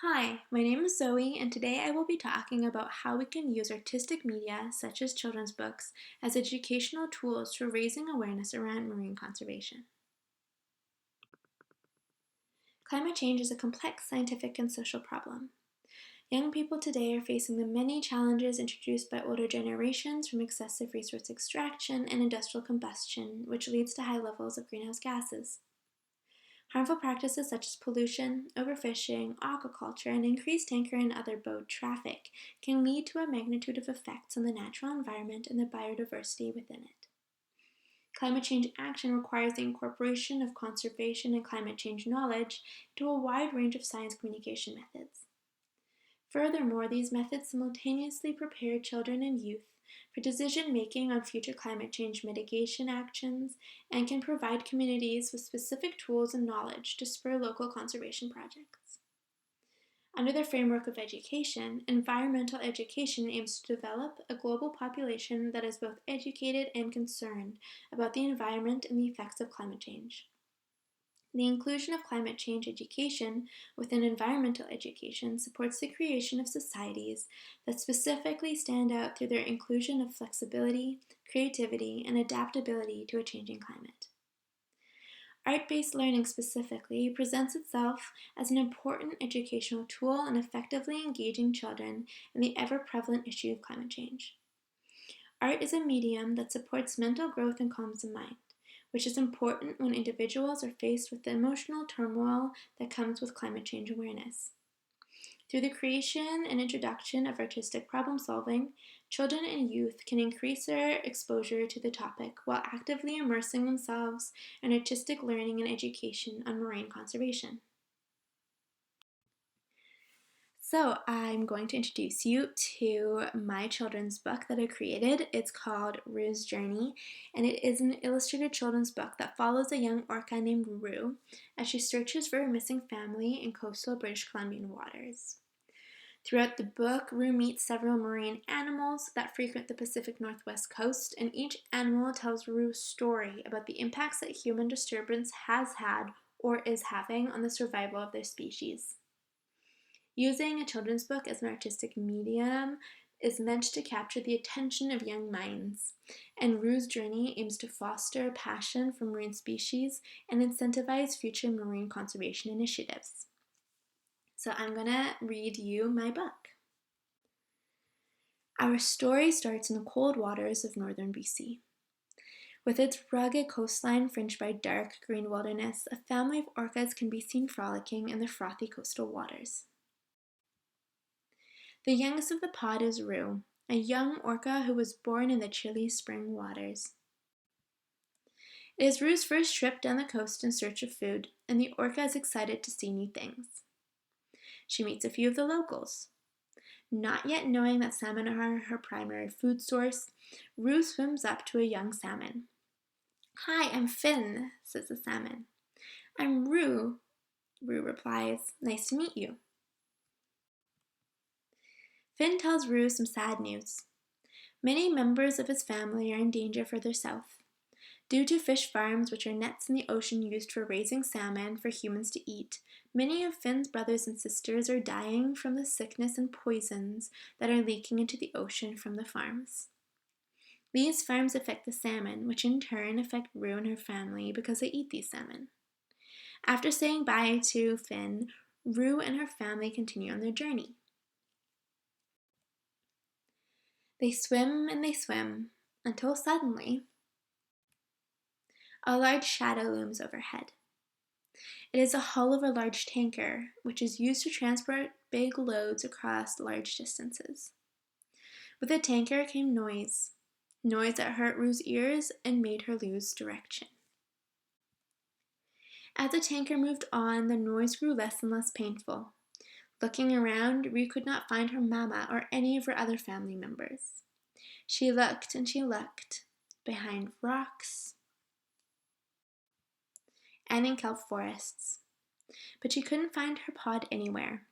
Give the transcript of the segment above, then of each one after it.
Hi, my name is Zoe, and today I will be talking about how we can use artistic media, such as children's books, as educational tools for raising awareness around marine conservation. Climate change is a complex scientific and social problem. Young people today are facing the many challenges introduced by older generations from excessive resource extraction and industrial combustion, which leads to high levels of greenhouse gases. Harmful practices such as pollution, overfishing, aquaculture, and increased tanker and other boat traffic can lead to a magnitude of effects on the natural environment and the biodiversity within it. Climate change action requires the incorporation of conservation and climate change knowledge into a wide range of science communication methods. Furthermore, these methods simultaneously prepare children and youth for decision making on future climate change mitigation actions and can provide communities with specific tools and knowledge to spur local conservation projects. Under the framework of education, environmental education aims to develop a global population that is both educated and concerned about the environment and the effects of climate change. The inclusion of climate change education within environmental education supports the creation of societies that specifically stand out through their inclusion of flexibility, creativity, and adaptability to a changing climate. Art-based learning specifically presents itself as an important educational tool in effectively engaging children in the ever-prevalent issue of climate change. Art is a medium that supports mental growth and calms the mind, which is important when individuals are faced with the emotional turmoil that comes with climate change awareness. Through the creation and introduction of artistic problem solving, children and youth can increase their exposure to the topic while actively immersing themselves in artistic learning and education on marine conservation. So I'm going to introduce you to my children's book that I created. It's called Reefs Journey, and it is an illustrated children's book that follows a young orca named Rue as she searches for her missing family in coastal British Columbian waters. Throughout the book, Rue meets several marine animals that frequent the Pacific Northwest coast, and each animal tells Rue's story about the impacts that human disturbance has had or is having on the survival of their species. Using a children's book as an artistic medium is meant to capture the attention of young minds, and Rue's journey aims to foster passion for marine species and incentivize future marine conservation initiatives. So I'm going to read you my book. Our story starts in the cold waters of northern BC. With its rugged coastline fringed by dark green wilderness, a family of orcas can be seen frolicking in the frothy coastal waters. The youngest of the pod is Rue, a young orca who was born in the chilly spring waters. It is Rue's first trip down the coast in search of food, and the orca is excited to see new things. She meets a few of the locals. Not yet knowing that salmon are her primary food source, Rue swims up to a young salmon. "Hi, I'm Finn," says the salmon. "I'm Rue," Rue replies. "Nice to meet you." Finn tells Rue some sad news. Many members of his family are in danger further south. Due to fish farms, which are nets in the ocean used for raising salmon for humans to eat, many of Finn's brothers and sisters are dying from the sickness and poisons that are leaking into the ocean from the farms. These farms affect the salmon, which in turn affect Rue and her family because they eat these salmon. After saying bye to Finn, Rue and her family continue on their journey. They swim and they swim until suddenly a large shadow looms overhead. It is the hull of a large tanker, which is used to transport big loads across large distances. With the tanker came noise that hurt Rue's ears and made her lose direction. As the tanker moved on, the noise grew less and less painful. Looking around, Rue could not find her mama or any of her other family members. She looked and she looked, behind rocks and in kelp forests, but she couldn't find her pod anywhere.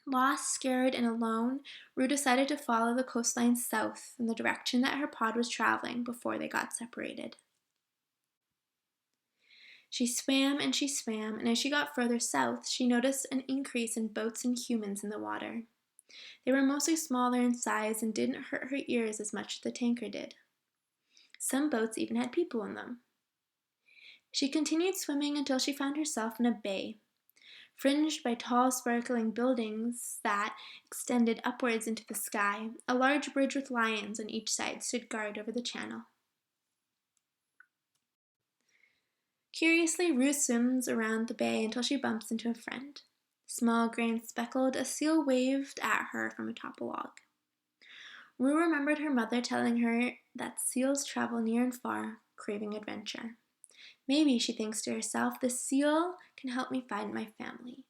Lost, scared, and alone, Rue decided to follow the coastline south in the direction that her pod was traveling before they got separated. she swam, and as she got further south, she noticed an increase in boats and humans in the water. They were mostly smaller in size and didn't hurt her ears as much as the tanker did. Some boats even had people in them. She continued swimming until she found herself in a bay, fringed by tall, sparkling buildings that extended upwards into the sky. A large bridge with lions on each side stood guard over the channel. Curiously, Rue swims around the bay until she bumps into a friend. Small, gray, and speckled, a seal waved at her from atop a log. Rue remembered her mother telling her that seals travel near and far, craving adventure. Maybe, she thinks to herself, the seal can help me find my family.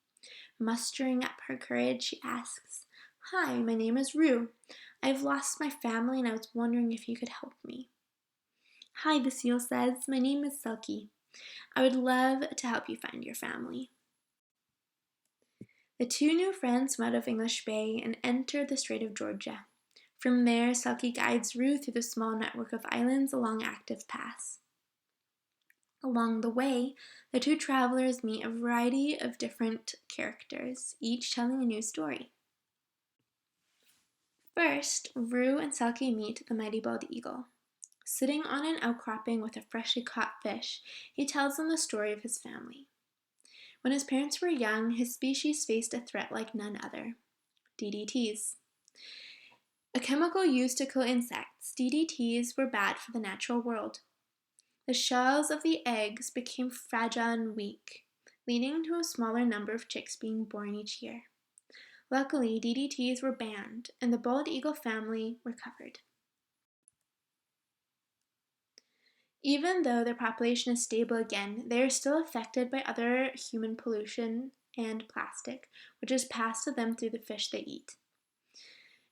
Mustering up her courage, she asks, "Hi, my name is Rue. I've lost my family and I was wondering if you could help me." "Hi," the seal says, "my name is Selkie. I would love to help you find your family." The two new friends swim out of English Bay and enter the Strait of Georgia. From there, Selkie guides Rue through the small network of islands along Active Pass. Along the way, the two travelers meet a variety of different characters, each telling a new story. First, Rue and Selkie meet the mighty bald eagle. Sitting on an outcropping with a freshly caught fish, he tells them the story of his family. When his parents were young, his species faced a threat like none other: DDTs. A chemical used to kill insects, DDTs were bad for the natural world. The shells of the eggs became fragile and weak, leading to a smaller number of chicks being born each year. Luckily, DDTs were banned, and the bald eagle family recovered. Even though their population is stable again, they are still affected by other human pollution and plastic, which is passed to them through the fish they eat.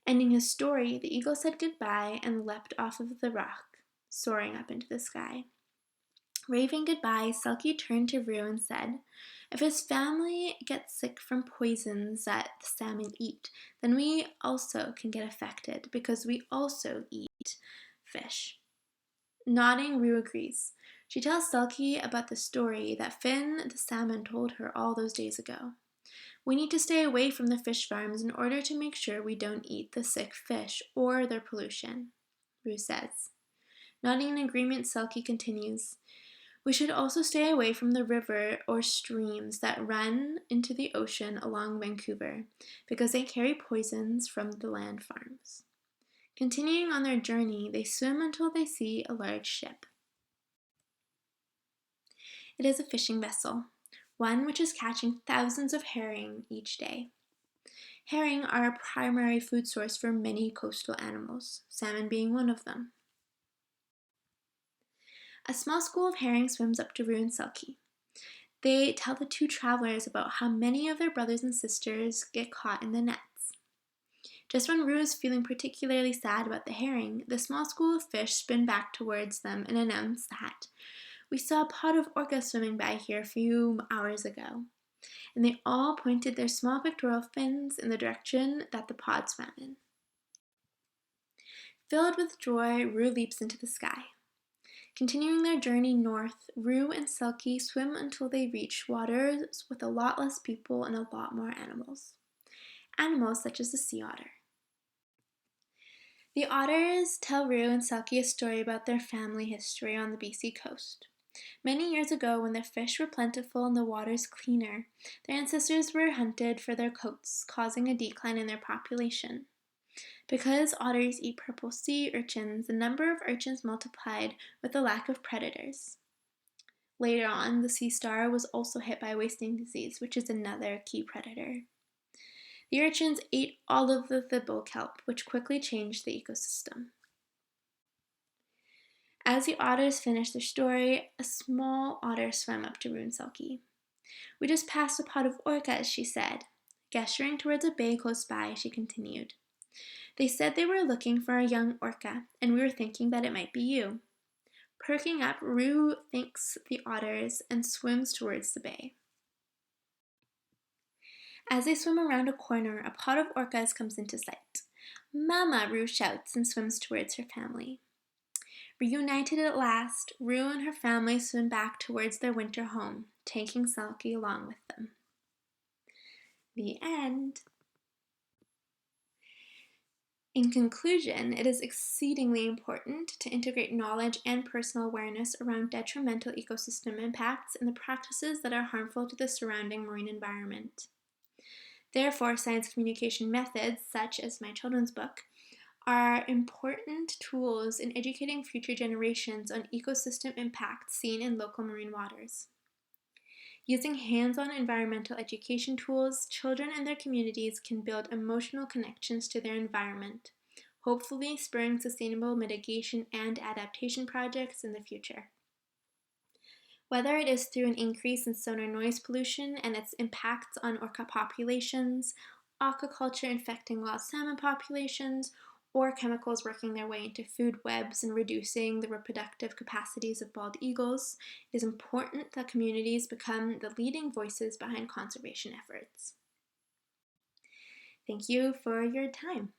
Ending his story, the eagle said goodbye and leapt off of the rock, soaring up into the sky. Waving goodbye, Selkie turned to Rue and said, "If his family gets sick from poisons that the salmon eat, then we also can get affected because we also eat fish." Nodding, Rue agrees. She tells Selkie about the story that Finn the salmon told her all those days ago. "We need to stay away from the fish farms in order to make sure we don't eat the sick fish or their pollution," Rue says. Nodding in agreement, Selkie continues, "We should also stay away from the river or streams that run into the ocean along Vancouver because they carry poisons from the land farms." Continuing on their journey, they swim until they see a large ship. It is a fishing vessel, one which is catching thousands of herring each day. Herring are a primary food source for many coastal animals, salmon being one of them. A small school of herring swims up to Rue and Selkie. They tell the two travelers about how many of their brothers and sisters get caught in the nets. Just when Rue is feeling particularly sad about the herring, the small school of fish spin back towards them and announce that, "We saw a pod of orcas swimming by here a few hours ago." And they all pointed their small pectoral fins in the direction that the pod swam in. Filled with joy, Rue leaps into the sky. Continuing their journey north, Rue and Selkie swim until they reach waters with a lot less people and a lot more animals. Animals such as the sea otter. The otters tell Rue and Selkie a story about their family history on the BC coast. Many years ago, when the fish were plentiful and the waters cleaner, their ancestors were hunted for their coats, causing a decline in their population. Because otters eat purple sea urchins, the number of urchins multiplied with the lack of predators. Later on, the sea star was also hit by wasting disease, which is another key predator. The urchins ate all of the bull kelp, which quickly changed the ecosystem. As the otters finished their story, a small otter swam up to Rue and Selkie. "We just passed a pod of orcas," she said. Gesturing towards a bay close by, she continued, "They said they were looking for a young orca, and we were thinking that it might be you." Perking up, Rue thanks the otters and swims towards the bay. As they swim around a corner, a pod of orcas comes into sight. "Mama!" Rue shouts and swims towards her family. Reunited at last, Rue and her family swim back towards their winter home, taking Selkie along with them. The end. In conclusion, it is exceedingly important to integrate knowledge and personal awareness around detrimental ecosystem impacts and the practices that are harmful to the surrounding marine environment. Therefore, science communication methods, such as my children's book, are important tools in educating future generations on ecosystem impacts seen in local marine waters. Using hands-on environmental education tools, children and their communities can build emotional connections to their environment, hopefully spurring sustainable mitigation and adaptation projects in the future. Whether it is through an increase in sonar noise pollution and its impacts on orca populations, aquaculture infecting wild salmon populations, or chemicals working their way into food webs and reducing the reproductive capacities of bald eagles, it is important that communities become the leading voices behind conservation efforts. Thank you for your time.